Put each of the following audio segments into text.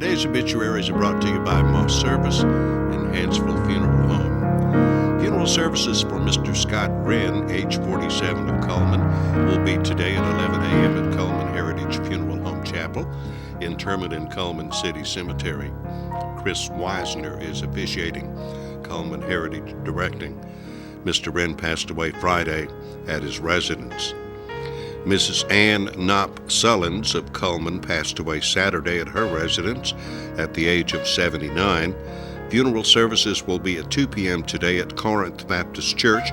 Today's obituaries are brought to you by Moss Service and Hansville Funeral Home. Funeral services for Mr. Scott Wren, age 47 of Coleman, will be today at 11 a.m. at Coleman Heritage Funeral Home Chapel, interment in Coleman City Cemetery. Chris Wisner is officiating, Coleman Heritage directing. Mr. Wren passed away Friday at his residence. Mrs. Ann Mullins of Coleman passed away Saturday at her residence at the age of 79. Funeral services will be at 2 p.m. today at Corinth Baptist Church,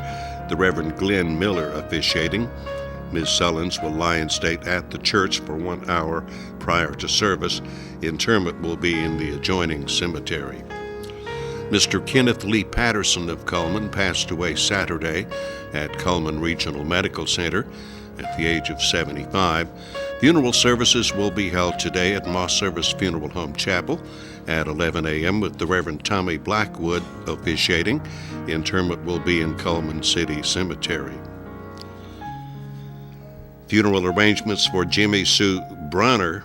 the Reverend Glenn Miller officiating. Ms. Mullins will lie in state at the church for 1 hour prior to service. Interment will be in the adjoining cemetery. Mr. Kenneth Lee Patterson of Coleman passed away Saturday at Coleman Regional Medical Center at the age of 75. Funeral services will be held today at Moss Service Funeral Home Chapel at 11 a.m. with the Reverend Tommy Blackwood officiating. Interment will be in Coleman City Cemetery. Funeral arrangements for Jimmy Sue Brunner,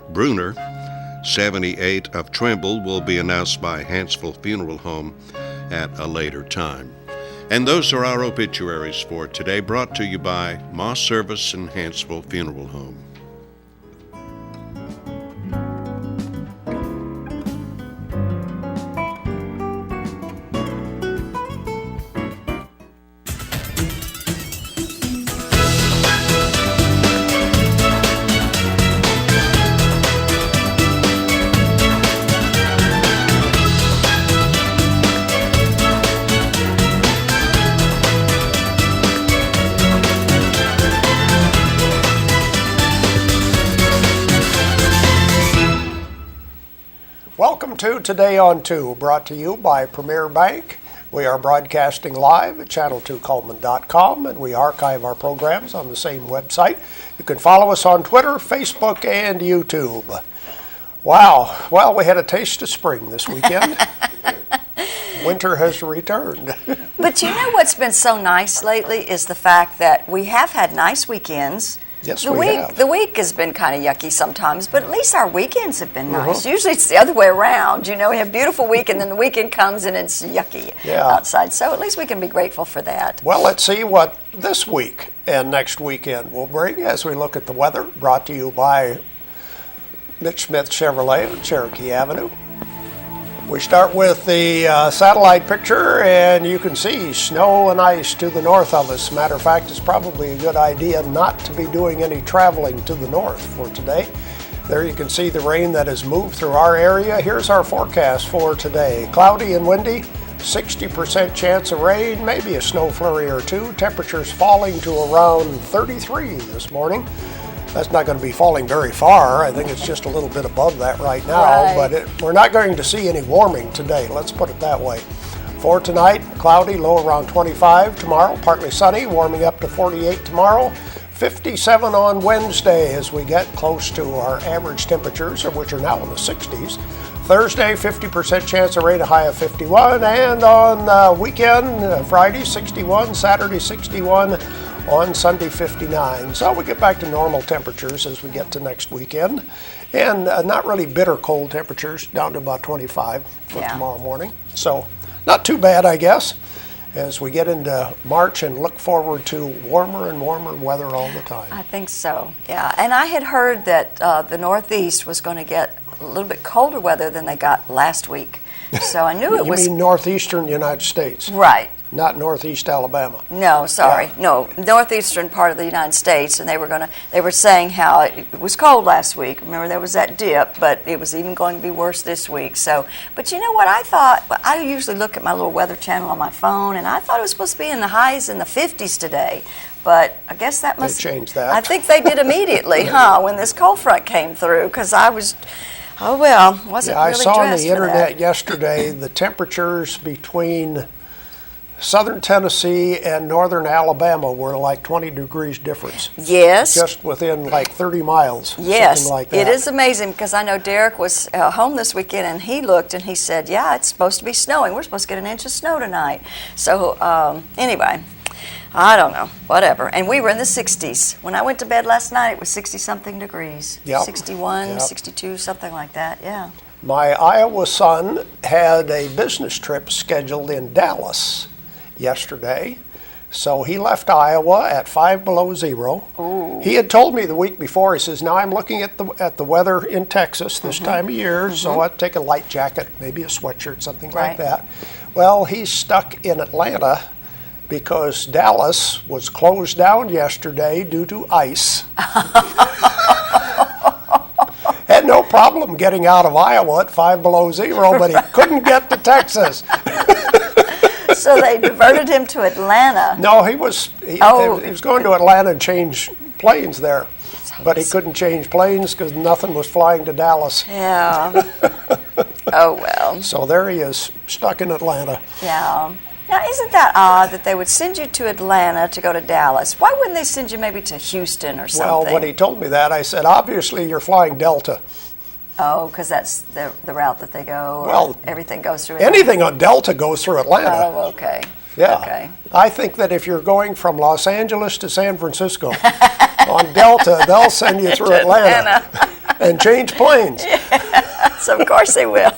78 of Trimble, will be announced by Hansville Funeral Home at a later time. And those are our obituaries for today, brought to you by Moss Service and Hansville Funeral Home. Welcome to Today on 2, brought to you by Premier Bank. We are broadcasting live at channel2coleman.com, and we archive our programs on the same website. You can follow us on Twitter, Facebook, and YouTube. Wow. Well, we had a taste of spring this weekend. Winter has returned. But you know what's been so nice lately is the fact that we have had nice weekends. Yes, we have. The week has been kind of yucky sometimes, but at least our weekends have been nice. Usually it's the other way around. You know, we have a beautiful week, and then the weekend comes and it's yucky outside. So at least we can be grateful for that. Well, let's see what this week and next weekend will bring as we look at the weather, brought to you by Mitch Smith Chevrolet on Cherokee Avenue. We start with the satellite picture, and you can see snow and ice to the north of us. Matter of fact, it's probably a good idea not to be doing any traveling to the north for today. There you can see the rain that has moved through our area. Here's our forecast for today. Cloudy and windy, 60% chance of rain, maybe a snow flurry or two. Temperatures falling to around 33 this morning. That's not going to be falling very far. I think it's just a little bit above that right now, but we're not going to see any warming today. Let's put it that way. For tonight, cloudy, low around 25. Tomorrow, partly sunny, warming up to 48 tomorrow. 57 on Wednesday as we get close to our average temperatures, which are now in the 60s. Thursday, 50% chance of rain, a high of 51. And on weekend, Friday, 61. Saturday, 61. On Sunday, 59. So we get back to normal temperatures as we get to next weekend. And not really bitter cold temperatures, down to about 25 for tomorrow morning. So not too bad, I guess, as we get into March and look forward to warmer and warmer weather all the time. I think so, yeah. And I had heard that the Northeast was going to get a little bit colder weather than they got last week. So I knew it was... You mean northeastern United States? Right. Not northeast Alabama. No, sorry. No, northeastern part of the United States, and they were saying how it was cold last week. Remember, there was that dip, but it was even going to be worse this week. So, but you know what I thought? I usually look at my little weather channel on my phone, and I thought it was supposed to be in the highs in the 50s today. But I guess that must... They changed that. I think they did immediately, when this cold front came through, because I was... Oh, well, wasn't really dressed for that. I saw on the internet yesterday the temperatures between southern Tennessee and northern Alabama were like 20 degrees difference. Yes. Just within like 30 miles. Yes, something like that. It is amazing because I know Derek was home this weekend and he looked and he said, yeah, it's supposed to be snowing. We're supposed to get an inch of snow tonight. So anyway, I don't know, whatever. And we were in the 60s. When I went to bed last night, it was 60-something degrees. Yep. 61, Yep. 62, something like that, yeah. My Iowa son had a business trip scheduled in Dallas yesterday. So he left Iowa at 5 below zero. Ooh. He had told me the week before, he says, now I'm looking at the weather in Texas this time of year, so I'd take a light jacket, maybe a sweatshirt, something like that. Well, he's stuck in Atlanta because Dallas was closed down yesterday due to ice. Had no problem getting out of Iowa at 5 below zero, but he couldn't get to Texas. So they diverted him to Atlanta. No, he was going to Atlanta and change planes there, but he couldn't change planes because nothing was flying to Dallas. Yeah. Oh, well. So there he is, stuck in Atlanta. Yeah. Now, isn't that odd that they would send you to Atlanta to go to Dallas? Why wouldn't they send you maybe to Houston or something? Well, when he told me that, I said, obviously you're flying Delta. Oh, because that's the route that they go. Well, everything goes through Atlanta. Anything on Delta goes through Atlanta. Oh, okay. Yeah. Okay. I think that if you're going from Los Angeles to San Francisco on Delta, they'll send you through Atlanta and change planes. Yes, of course they will.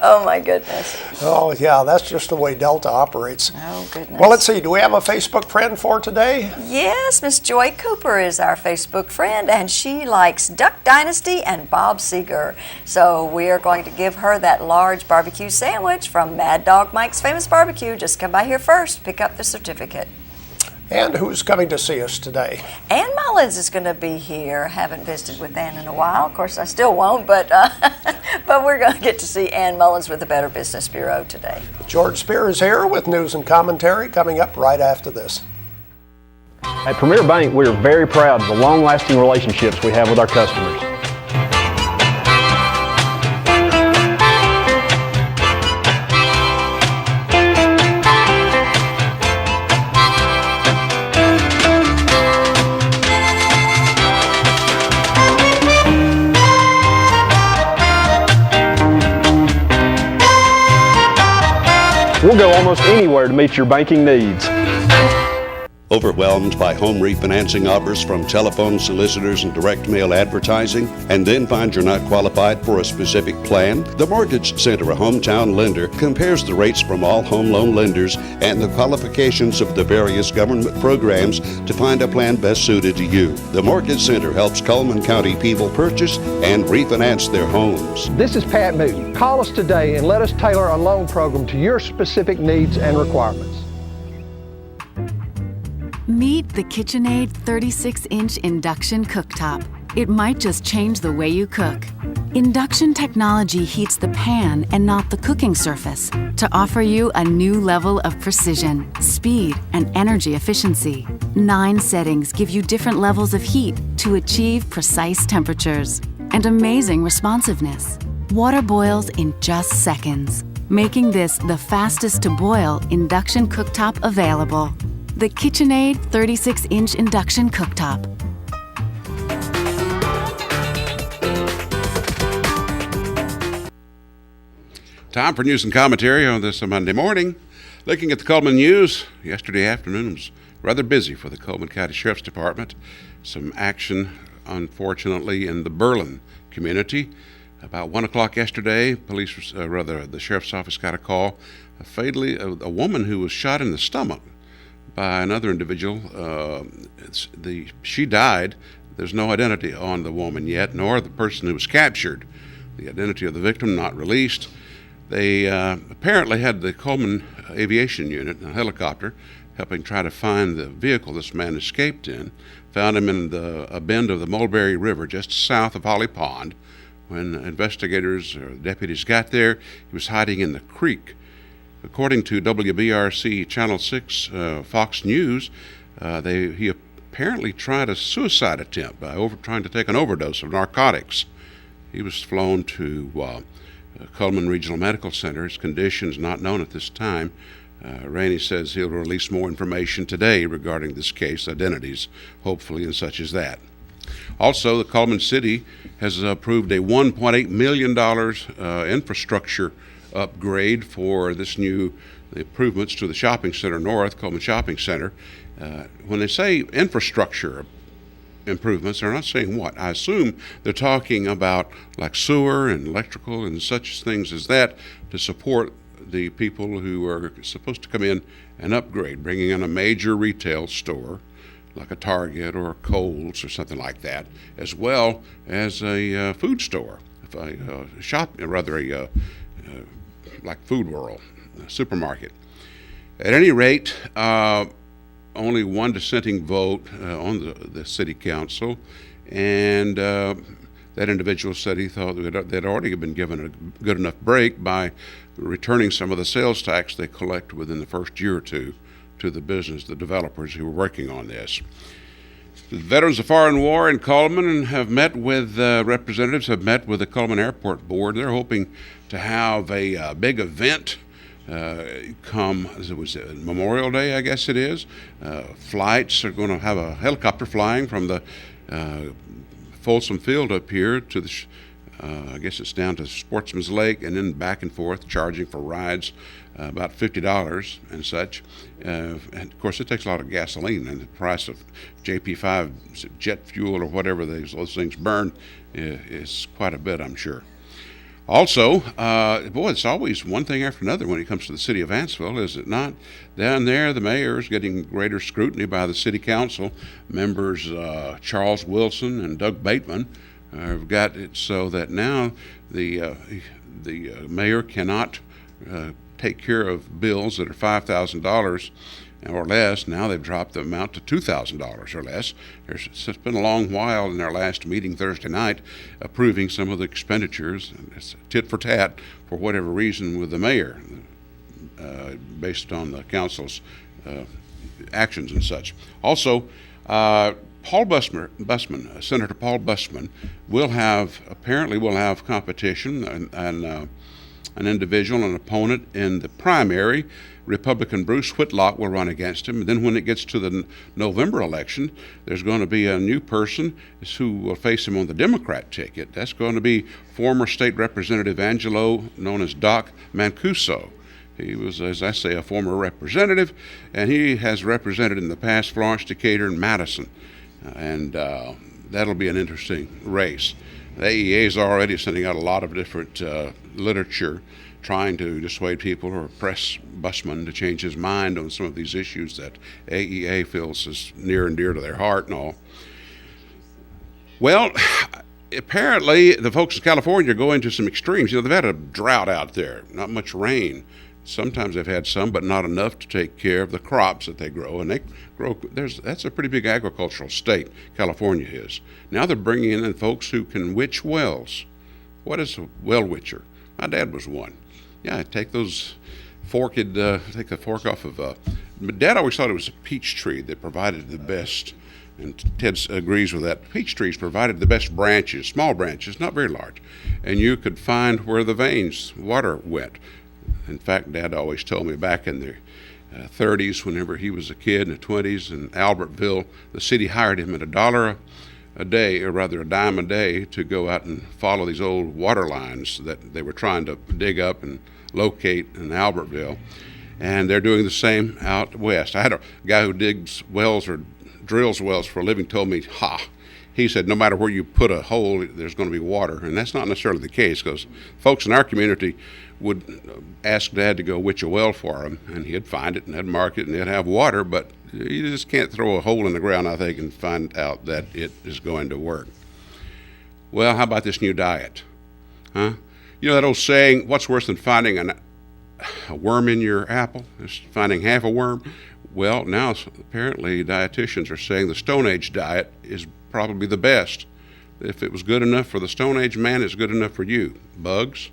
Oh, my goodness. Oh, yeah, that's just the way Delta operates. Oh, goodness. Well, let's see. Do we have a Facebook friend for today? Yes, Miss Joy Cooper is our Facebook friend, and she likes Duck Dynasty and Bob Seger. So we are going to give her that large barbecue sandwich from Mad Dog Mike's Famous Barbecue. Just come by here first, pick up the certificate. And who's coming to see us today? Ann Mullins is going to be here. Haven't visited with Ann in a while. Of course, I still won't, but we're going to get to see Ann Mullins with the Better Business Bureau today. George Spear is here with news and commentary coming up right after this. At Premier Bank, we are very proud of the long-lasting relationships we have with our customers. We'll go almost anywhere to meet your banking needs. Overwhelmed by home refinancing offers from telephone solicitors and direct mail advertising, and then find you're not qualified for a specific plan? The Mortgage Center, a hometown lender, compares the rates from all home loan lenders and the qualifications of the various government programs to find a plan best suited to you. The Mortgage Center helps Cullman County people purchase and refinance their homes. This is Pat Newton. Call us today and let us tailor a loan program to your specific needs and requirements. Meet the KitchenAid 36-inch induction cooktop. It might just change the way you cook. Induction technology heats the pan and not the cooking surface to offer you a new level of precision, speed, and energy efficiency. 9 settings give you different levels of heat to achieve precise temperatures and amazing responsiveness. Water boils in just seconds, making this the fastest to boil induction cooktop available. The KitchenAid 36-inch induction cooktop. Time for news and commentary on this Monday morning. Looking at the Cullman News, yesterday afternoon was rather busy for the Cullman County Sheriff's Department. Some action, unfortunately, in the Berlin community. About 1 o'clock yesterday, the Sheriff's Office got a call. A woman who was shot in the stomach by another individual. She died. There's no identity on the woman yet, nor the person who was captured. The identity of the victim not released. They apparently had the Cullman Aviation Unit, a helicopter, helping try to find the vehicle this man escaped in. Found him in a bend of the Mulberry River just south of Holly Pond. When investigators or deputies got there, he was hiding in the creek. According to WBRC Channel 6 Fox News, he apparently tried a suicide attempt by trying to take an overdose of narcotics. He was flown to Cullman Regional Medical Center. His condition is not known at this time. Rainey says he'll release more information today regarding this case, identities, hopefully, and such as that. Also, the Cullman City has approved a $1.8 million infrastructure upgrade for this new improvements to the shopping center north, Cullman Shopping Center. When they say infrastructure, improvements. They're not saying what. I assume they're talking about like sewer and electrical and such things as that to support the people who are supposed to come in and upgrade, bringing in a major retail store like a Target or a Kohl's or something like that, as well as a food store, like Food World, a supermarket. At any rate, only one dissenting vote on the city council, and that individual said he thought they'd already been given a good enough break by returning some of the sales tax they collect within the first year or two to the developers who were working on this. The Veterans of Foreign War in Cullman have met with representatives have met with the Cullman Airport Board. They're hoping to have a big event come, it was Memorial Day, I guess it is. Flights are going to have a helicopter flying from the Folsom Field up here to the, I guess it's down to Sportsman's Lake, and then back and forth, charging for rides about $50 and such. And of course, it takes a lot of gasoline, and the price of JP5 jet fuel or whatever those things burn is quite a bit, I'm sure. Also, it's always one thing after another when it comes to the city of Vanceville, is it not? Down there, the mayor is getting greater scrutiny by the city council. Members Charles Wilson and Doug Bateman have got it so that now the mayor cannot take care of bills that are $5,000 or less. Now they've dropped the amount to $2,000 or less. It's been a long while in our last meeting Thursday night approving some of the expenditures. It's tit for tat for whatever reason with the mayor based on the council's actions and such. Also, Paul Busman, Senator Paul Busman, will have competition and an individual, an opponent in the primary. Republican Bruce Whitlock will run against him. And then when it gets to the November election, there's going to be a new person who will face him on the Democrat ticket. That's going to be former State Representative Angelo, known as Doc Mancuso. He was, as I say, a former representative, and he has represented in the past Florence, Decatur, and Madison. And that'll be an interesting race. The AEA is already sending out a lot of different literature trying to dissuade people or press Busman to change his mind on some of these issues that AEA feels is near and dear to their heart and all. Well, apparently the folks in California are going to some extremes. You know, they've had a drought out there, not much rain. Sometimes they've had some, but not enough to take care of the crops that they grow. And that's a pretty big agricultural state, California is. Now they're bringing in folks who can witch wells. What is a well witcher? My dad was one. Yeah, take those take the fork off of my dad always thought it was a peach tree that provided the best, and Ted agrees with that. Peach trees provided the best branches, small branches, not very large, and you could find where the veins, water went. In fact, Dad always told me back in the 30s, whenever he was a kid, in the 20s, in Albertville, the city hired him at $1 a day, or rather a dime a day, to go out and follow these old water lines that they were trying to dig up and locate in Albertville. And they're doing the same out west. I had a guy who digs wells or drills wells for a living told me, he said, no matter where you put a hole, there's going to be water. And that's not necessarily the case, because folks in our community would ask Dad to go witch a well for him, and he'd find it and they'd mark it and they'd have water, but you just can't throw a hole in the ground, I think, and find out that it is going to work. Well, how about this new diet? Huh? You know that old saying, what's worse than finding a worm in your apple? It's finding half a worm. Well, now apparently dietitians are saying the Stone Age diet is probably the best. If it was good enough for the Stone Age man, it's good enough for you. Bugs,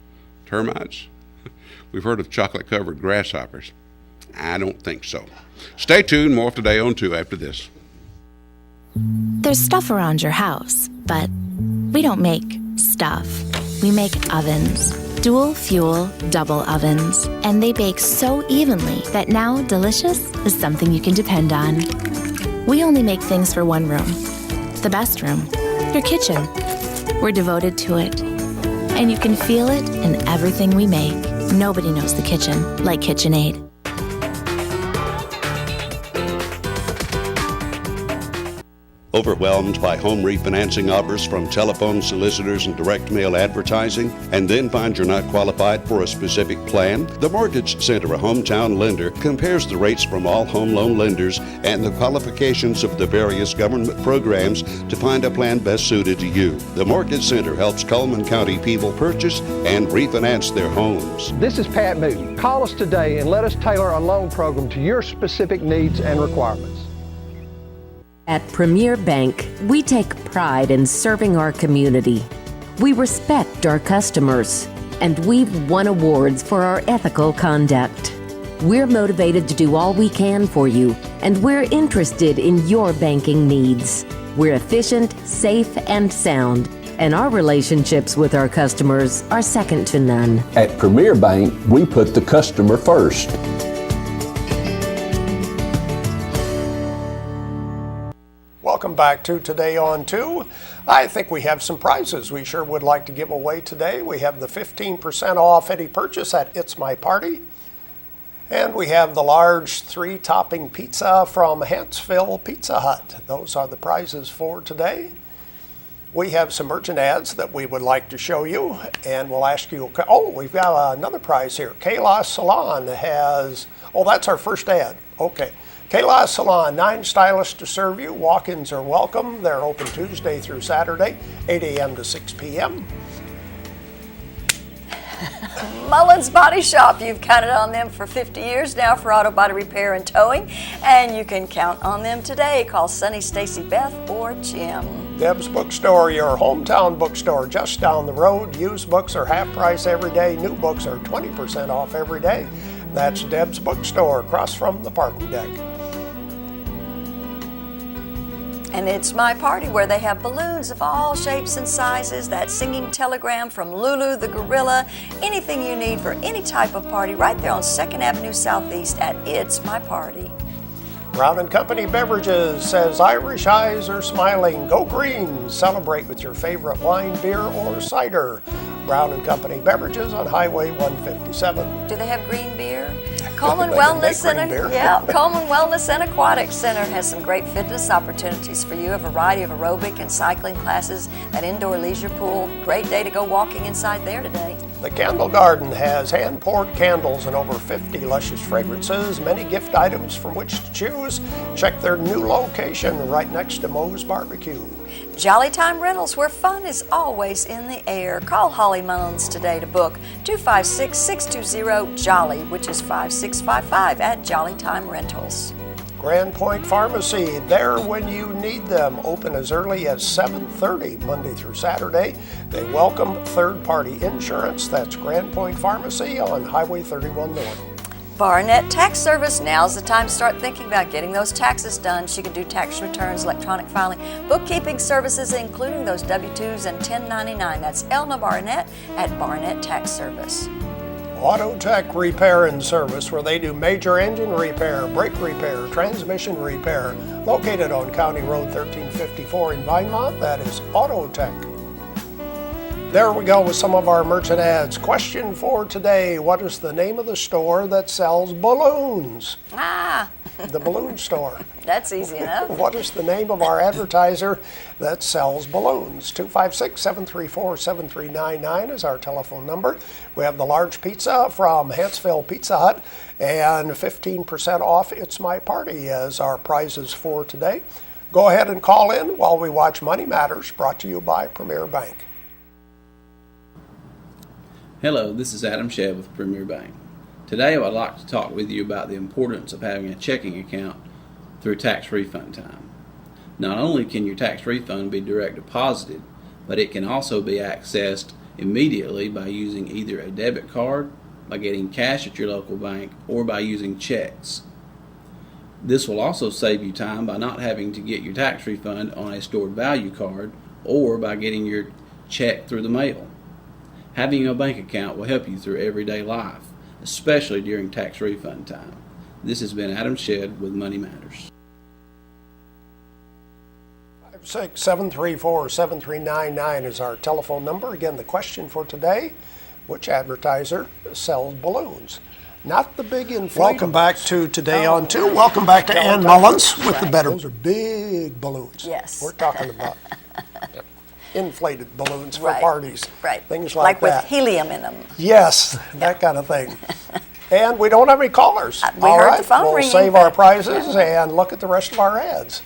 termites. We've heard of chocolate-covered grasshoppers. I don't think so. Stay tuned. More today on 2 after this. There's stuff around your house, but we don't make stuff. We make ovens. Dual fuel, double ovens. And they bake so evenly that now delicious is something you can depend on. We only make things for one room. The best room. Your kitchen. We're devoted to it. And you can feel it in everything we make. Nobody knows the kitchen like KitchenAid. Overwhelmed by home refinancing offers from telephone solicitors and direct mail advertising, and then find you're not qualified for a specific plan? The Mortgage Center, a hometown lender, compares the rates from all home loan lenders and the qualifications of the various government programs to find a plan best suited to you. The Mortgage Center helps Cullman County people purchase and refinance their homes. This is Pat Newton. Call us today and let us tailor a loan program to your specific needs and requirements. At Premier Bank, we take pride in serving our community. We respect our customers, and we've won awards for our ethical conduct. We're motivated to do all we can for you, and we're interested in your banking needs. We're efficient, safe, and sound, and our relationships with our customers are second to none. At Premier Bank, we put the customer first. Welcome back to Today on 2. I think we have some prizes we sure would like to give away today. We have the 15% off any purchase at It's My Party. And we have the large 3-topping pizza from Hanceville Pizza Hut. Those are the prizes for today. We have some merchant ads that we would like to show you, and we'll ask you, we've got another prize here. Kayla Salon has, that's our first ad. Okay. Kayla Salon, 9 stylists to serve you. Walk-ins are welcome. They're open Tuesday through Saturday, 8 a.m. to 6 p.m. Mullins Body Shop, you've counted on them for 50 years now for auto body repair and towing, and you can count on them today. Call Sunny, Stacy, Beth, or Jim. Deb's Bookstore, your hometown bookstore just down the road. Used books are half price every day. New books are 20% off every day. That's Deb's Bookstore across from the parking deck. And It's My Party, where they have balloons of all shapes and sizes, that singing telegram from Lulu the Gorilla, anything you need for any type of party, right there on 2nd Avenue Southeast at It's My Party. Brown & Company Beverages says Irish eyes are smiling. Go green. Celebrate with your favorite wine, beer, or cider. Brown & Company Beverages on Highway 157. Do they have green beer? Coleman Wellness Center, Coleman Wellness and Aquatic Center has some great fitness opportunities for you. A variety of aerobic and cycling classes, that indoor leisure pool. Great day to go walking inside there today. The Candle Garden has hand-poured candles and over 50 luscious fragrances, many gift items from which to choose. Check their new location right next to Moe's Barbecue. Jolly Time Rentals, where fun is always in the air. Call Holly Mullins today to book 256-620-JOLLY, which is 5655 at Jolly Time Rentals. Grand Point Pharmacy, there when you need them. Open as early as 7:30 Monday through Saturday. They welcome third-party insurance. That's Grand Point Pharmacy on Highway 31 North. Barnett Tax Service, now's the time to start thinking about getting those taxes done. She can do tax returns, electronic filing, bookkeeping services, including those W-2s and 1099. That's Elna Barnett at Barnett Tax Service. Auto Tech Repair and Service, where they do major engine repair, brake repair, transmission repair. Located on County Road 1354 in Vinemont, that is Auto Tech. There we go with some of our merchant ads. Question for today, what is the name of the store that sells balloons? The balloon store. That's easy enough. What is the name of our advertiser that sells balloons? 256-734-7399 is our telephone number. We have the large pizza from Hanceville Pizza Hut and 15% off It's My Party as our prizes for today. Go ahead and call in while we watch Money Matters, brought to you by Premier Bank. Hello, this is Adam Shedd with Premier Bank. Today I would like to talk with you about the importance of having a checking account through tax refund time. Not only can your tax refund be direct deposited, but it can also be accessed immediately by using either a debit card, by getting cash at your local bank, or by using checks. This will also save you time by not having to get your tax refund on a stored value card or by getting your check through the mail. Having a bank account will help you through everyday life, especially during tax refund time. This has been Adam Shedd with Money Matters. 56734-7399 is our telephone number. Again, the question for today, which advertiser sells balloons? Not the big inflatable. Welcome back to Today on 2. Welcome back to Ann Mullins with the better. Those are big balloons. Yes. We're talking about inflated balloons for parties. Right. Things like that. Like with helium in them. Yes, that kind of thing. And we don't have any callers. We heard the phone we'll ringing. save our prizes and look at the rest of our ads.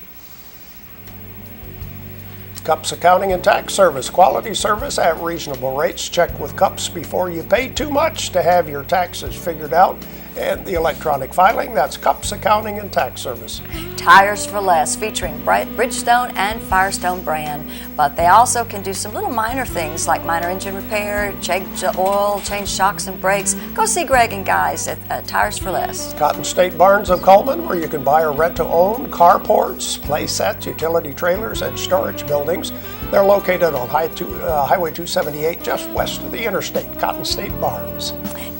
Cups Accounting and Tax Service. Quality service at reasonable rates. Check with Cups before you pay too much to have your taxes figured out. And the electronic filing, that's Cups Accounting and Tax Service. Tires for Less, featuring Bridgestone and Firestone brand. But they also can do some little minor things like minor engine repair, change the oil, change shocks and brakes. Go see Greg and guys at Tires for Less. Cotton State Barns of Coleman, where you can buy or rent to own carports, play sets, utility trailers, and storage buildings. They're located on Highway 278, just west of the interstate. Cotton State Barns.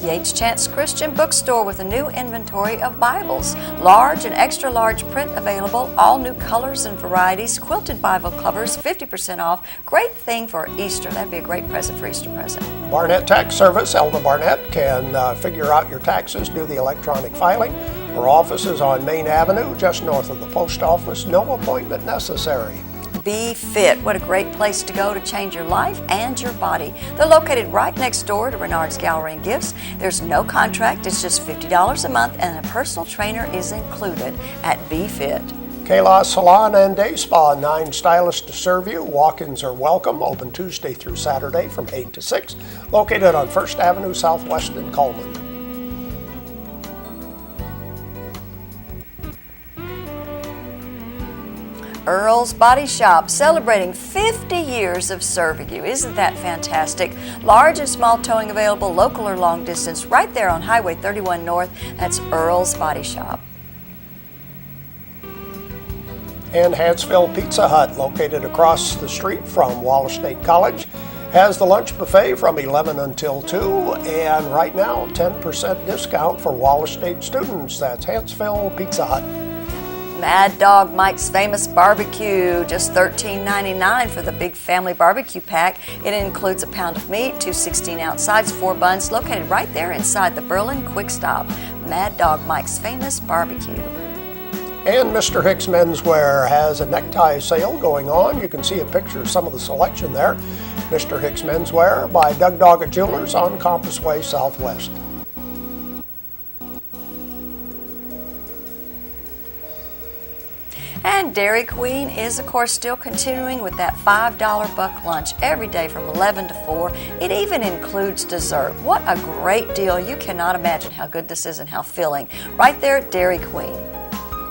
Yates Chance Christian Bookstore with a new inventory of Bibles. Large and extra large print available, all new colors and varieties, quilted Bible covers, 50% off. Great thing for Easter. That'd be a great present for Easter present. Barnett Tax Service. Elda Barnett can figure out your taxes, do the electronic filing. Her office is on Main Avenue, just north of the post office. No appointment necessary. Be Fit. What a great place to go to change your life and your body. They're located right next door to Renard's Gallery and Gifts. There's no contract. It's just $50 a month, and a personal trainer is included at Be Fit. Kayla Salon and Day Spa, 9 stylists to serve you. Walk-ins are welcome, open Tuesday through Saturday from 8 to 6, located on 1st Avenue Southwest in Coleman. Earl's Body Shop, celebrating 50 years of serving you. Isn't that fantastic? Large and small towing available, local or long distance, right there on Highway 31 North. That's Earl's Body Shop. And Hansville Pizza Hut, located across the street from Wallace State College, has the lunch buffet from 11 until 2, and right now 10% discount for Wallace State students. That's Hansville Pizza Hut. Mad Dog Mike's Famous Barbecue, just $13.99 for the big family barbecue pack. It includes a pound of meat, 2 16-ounce sides, 4 buns, located right there inside the Berlin Quick Stop. Mad Dog Mike's Famous Barbecue. And Mr. Hicks Menswear has a necktie sale going on. You can see a picture of some of the selection there. Mr. Hicks Menswear by Doug Doggett Jewelers on Compass Way Southwest. And Dairy Queen is, of course, still continuing with that $5 buck lunch every day from 11 to 4. It even includes dessert. What a great deal. You cannot imagine how good this is and how filling. Right there at Dairy Queen.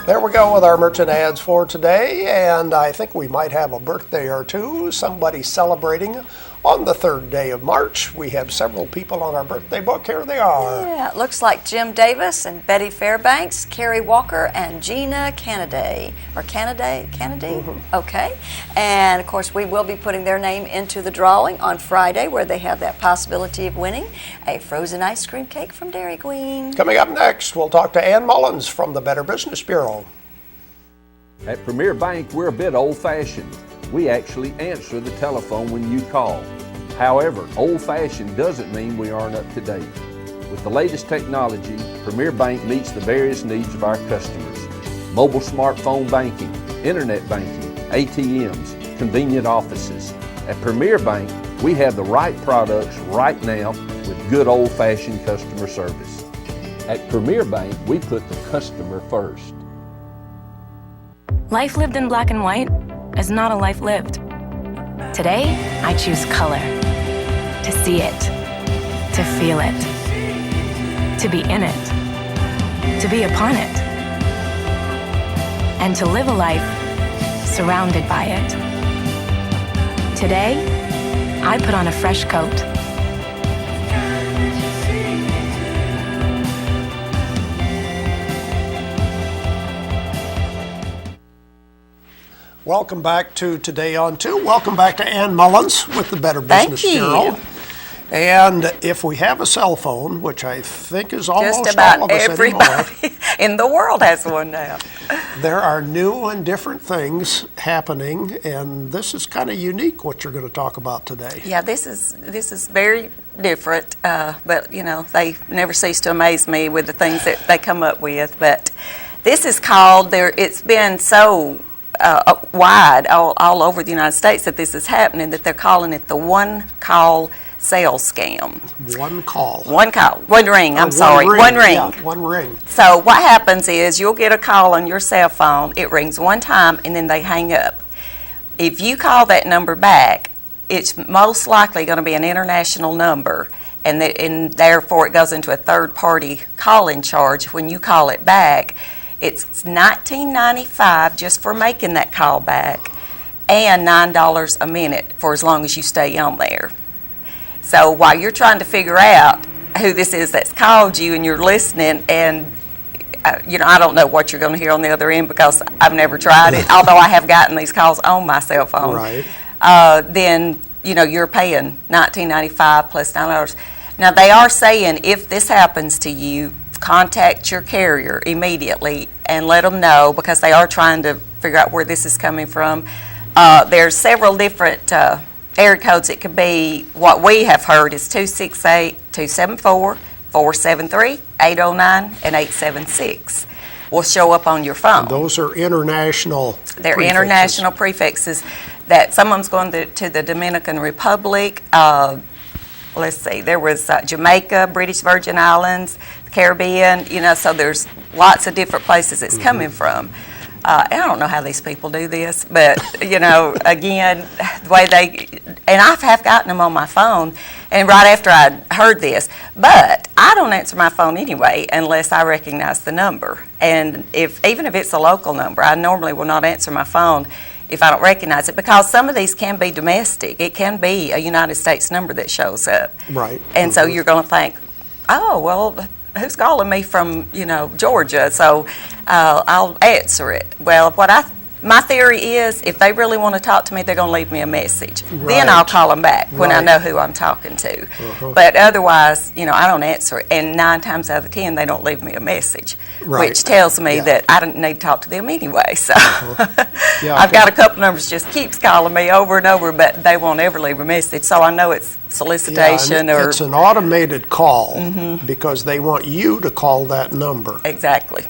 There we go with our merchant ads for today, and I think we might have a birthday or two. Somebody celebrating on the 3rd day of March. We have several people on our birthday book. Here they are. Yeah, it looks like Jim Davis and Betty Fairbanks, Carrie Walker, and Gina Canaday. Or Canaday? Mm-hmm. Okay. And, of course, we will be putting their name into the drawing on Friday, where they have that possibility of winning a frozen ice cream cake from Dairy Queen. Coming up next, we'll talk to Ann Mullins from the Better Business Bureau. At Premier Bank, we're a bit old-fashioned. We actually answer the telephone when you call. However, old-fashioned doesn't mean we aren't up to date. With the latest technology, Premier Bank meets the various needs of our customers. Mobile smartphone banking, internet banking, ATMs, convenient offices. At Premier Bank, we have the right products right now with good old-fashioned customer service. At Premier Bank, we put the customer first. Life lived in black and white is not a life lived. Today, I choose color. To see it. To feel it. To be in it. To be upon it. And to live a life surrounded by it. Today, I put on a fresh coat. Welcome back to Today on 2. Welcome back to Ann Mullins with the Better Business Bureau. And if we have a cell phone, which I think is almost just about all of us everybody anymore, in the world has one now. There are new and different things happening, and this is kind of unique what you're going to talk about today. Yeah, this is very different, but they never cease to amaze me with the things that they come up with. But this is called, it's been so wide all over the United States that this is happening that they're calling it the one-call sales scam. One call. One ring, I'm sorry. One ring. Yeah, one ring. So what happens is you'll get a call on your cell phone, it rings one time, and then they hang up. If you call that number back, it's most likely going to be an international number, and therefore it goes into a third-party call-in charge. When you call it back, it's $19.95 just for making that call back, and $9 a minute for as long as you stay on there. So while you're trying to figure out who this is that's called you and you're listening, and I don't know what you're going to hear on the other end because I've never tried it, although I have gotten these calls on my cell phone. Right. Then you're paying $19.95 plus $9. Now they are saying if this happens to you, contact your carrier immediately and let them know, because they are trying to figure out where this is coming from. There's several different area codes. It could be, what we have heard is 268-274-473-809 and 876 will show up on your phone. And those are international They're prefixes. international prefixes that some of them's going to the Dominican Republic. Let's see, there was Jamaica, British Virgin Islands, the Caribbean, so there's lots of different places it's coming from. And I don't know how these people do this, but, again, the way and I have gotten them on my phone, and right after I heard this, but I don't answer my phone anyway unless I recognize the number. And even if it's a local number, I normally will not answer my phone if I don't recognize it, because some of these can be domestic. It can be a United States number that shows up. Right. And so you're going to think, oh, well, who's calling me from, Georgia? So I'll answer it. Well, my theory is if they really want to talk to me, they're going to leave me a message. Right. Then I'll call them back when I Right. know who I'm talking to. But otherwise, I don't answer it. And 9 times out of 10, they don't leave me a message, Right. which tells me Yeah. that I don't need to talk to them anyway. So Yeah, I've got a couple numbers just keeps calling me over and over, but they won't ever leave a message. So I know it's solicitation Yeah, and or it's an automated call because they want you to call that number. exactly.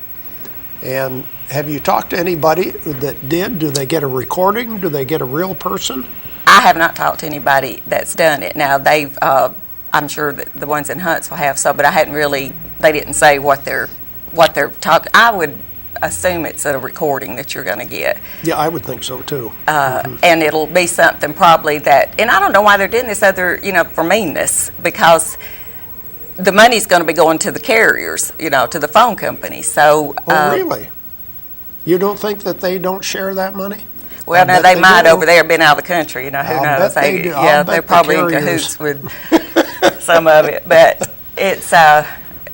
And have you talked to anybody that did? Do they get a recording? Do they get a real person? I have not talked to anybody that's done it. Now they've, I'm sure that the ones in Huntsville have so, but I hadn't really. They didn't say what they're talking. I would assume it's a recording that you're going to get. Yeah, I would think so too. And it'll be something probably that, and I don't know why they're doing this other, for meanness, because the money's going to be going to the carriers, to the phone company. So. Oh, really? You don't think that they don't share that money? Well, I now bet they they might do. over there been out of the country, who I'll knows? bet they do. I'll Yeah, bet they're the probably in carriers. cahoots with some of it, but it's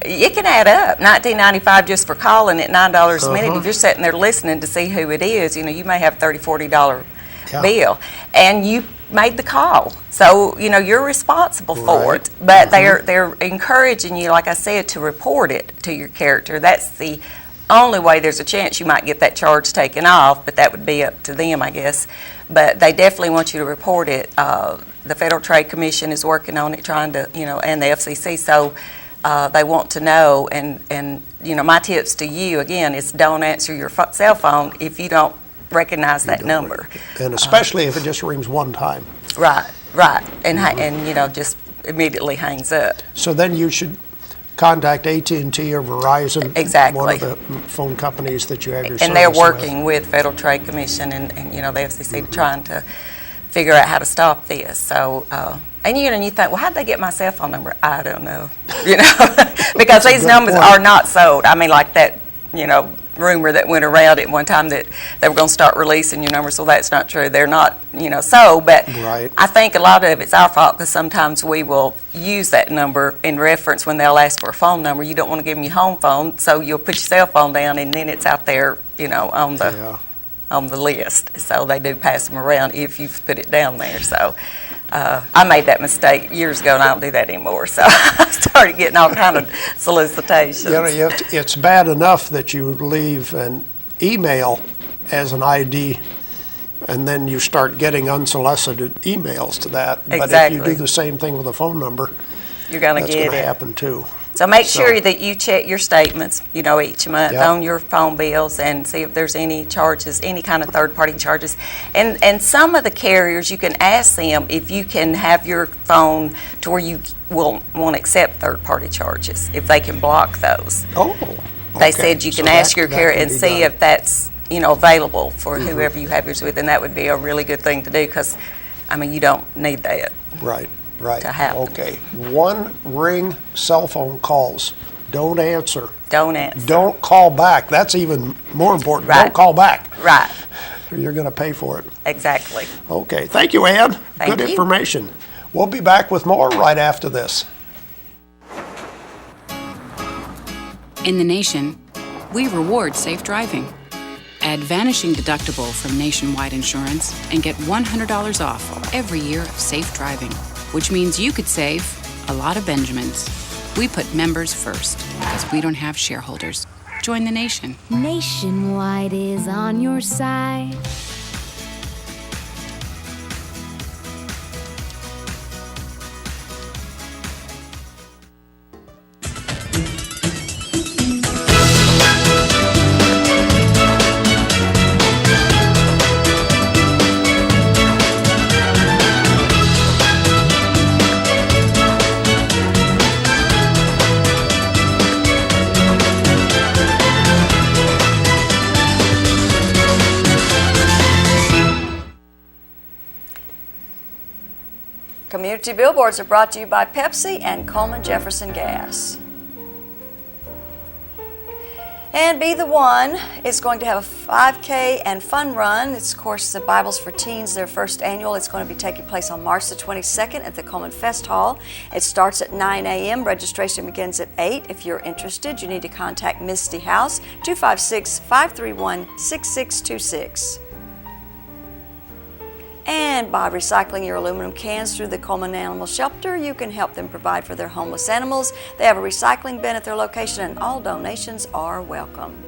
it can add up. $19.95 just for calling at $9 a minute. If you're sitting there listening to see who it is, you may have $30, $40 Yeah. bill, and you made the call, so you're responsible for Right. it. But they're encouraging you, like I said, to report it to your carrier. That's the only way there's a chance you might get that charge taken off, but that would be up to them, I guess. But they definitely want you to report it. The Federal Trade Commission is working on it, trying to, and the FCC, so they want to know. And my tips to you, again, is don't answer your cell phone if you don't recognize that number. And especially if it just rings one time. Right, and just immediately hangs up. So then you should contact AT&T or Verizon. Exactly. One of the phone companies that you have your And they're service with. working with Federal Trade Commission and the FCC trying to figure out how to stop this. So, and you think, well, how'd they get my cell phone number? I don't know. Because these numbers are not sold. I mean, like that, rumor that went around at one time that they were going to start releasing your numbers. Well, that's not true. They're not, sold. But Right. I think a lot of it's our fault because sometimes we will use that number in reference when they'll ask for a phone number. You don't want to give them your home phone, so you'll put your cell phone down, and then it's out there, on the Yeah. on the list. So they do pass them around if you've put it down there. So I made that mistake years ago, and I don't do that anymore. So I started getting all kind of solicitations. It's bad enough that you leave an email as an ID, and then you start getting unsolicited emails to that. But if you Exactly. do the same thing with a phone number, you're going to That's get going to it. happen too. So make sure that you check your statements, each month Yep. on your phone bills and see if there's any charges, any kind of third-party charges. And some of the carriers, you can ask them if you can have your phone to where you won't accept third-party charges, if they can block those. Oh, They okay. said you can So ask your that carrier can and be see done. if that's, available for whoever you have yours with, and that would be a really good thing to do because, you don't need that. Right. To happen. Okay. One ring cell phone calls. Don't answer. Don't answer. Don't call back. That's even more important. Right. Don't call back. Right. You're going to pay for it. Exactly. Okay. Thank you, Ann. Thank Good you. information. We'll be back with more right after this. In the nation, we reward safe driving. Add Vanishing Deductible from Nationwide Insurance and get $100 off every year of safe driving, which means you could save a lot of Benjamins. We put members first because we don't have shareholders. Join the nation. Nationwide is on your side. Community billboards are brought to you by Pepsi and Coleman Jefferson Gas. And Be the One is going to have a 5K and fun run. It's, of course, the Bibles for Teens, their first annual. It's going to be taking place on March the 22nd at the Coleman Fest Hall. It starts at 9 a.m. Registration begins at 8. If you're interested, you need to contact Misty House, 256-531-6626. And by recycling your aluminum cans through the Coleman Animal Shelter, you can help them provide for their homeless animals. They have a recycling bin at their location, and all donations are welcome.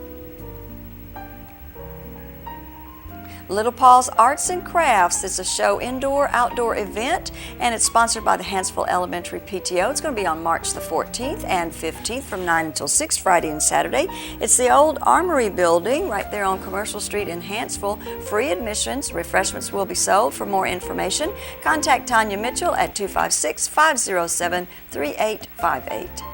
Little Paul's Arts and Crafts is a show indoor-outdoor event, and it's sponsored by the Hansville Elementary PTO. It's going to be on March the 14th and 15th from 9 until 6, Friday and Saturday. It's the old Armory building right there on Commercial Street in Hansville. Free admissions. Refreshments will be sold. For more information, contact Tanya Mitchell at 256-507-3858.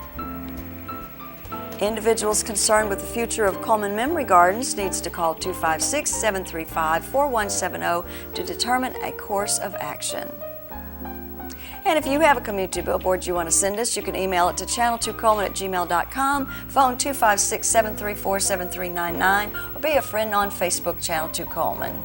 Individuals concerned with the future of Coleman Memory Gardens needs to call 256-735-4170 to determine a course of action. And if you have a community billboard you want to send us, you can email it to channel2coleman@gmail.com, phone 256-734-7399, or be a friend on Facebook, Channel 2 Coleman.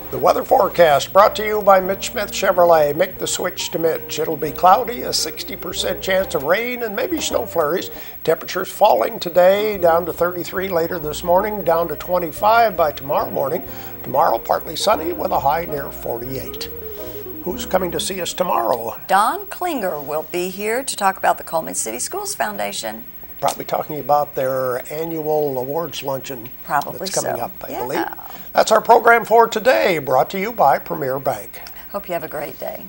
The weather forecast brought to you by Mitch Smith Chevrolet. Make the switch to Mitch. It'll be cloudy, a 60% chance of rain and maybe snow flurries. Temperatures falling today, down to 33 later this morning, down to 25 by tomorrow morning. Tomorrow, partly sunny with a high near 48. Who's coming to see us tomorrow? Don Klinger will be here to talk about the Coleman City Schools Foundation. Probably talking about their annual awards luncheon Probably that's coming so. up, I believe. That's our program for today, brought to you by Premier Bank. Hope you have a great day.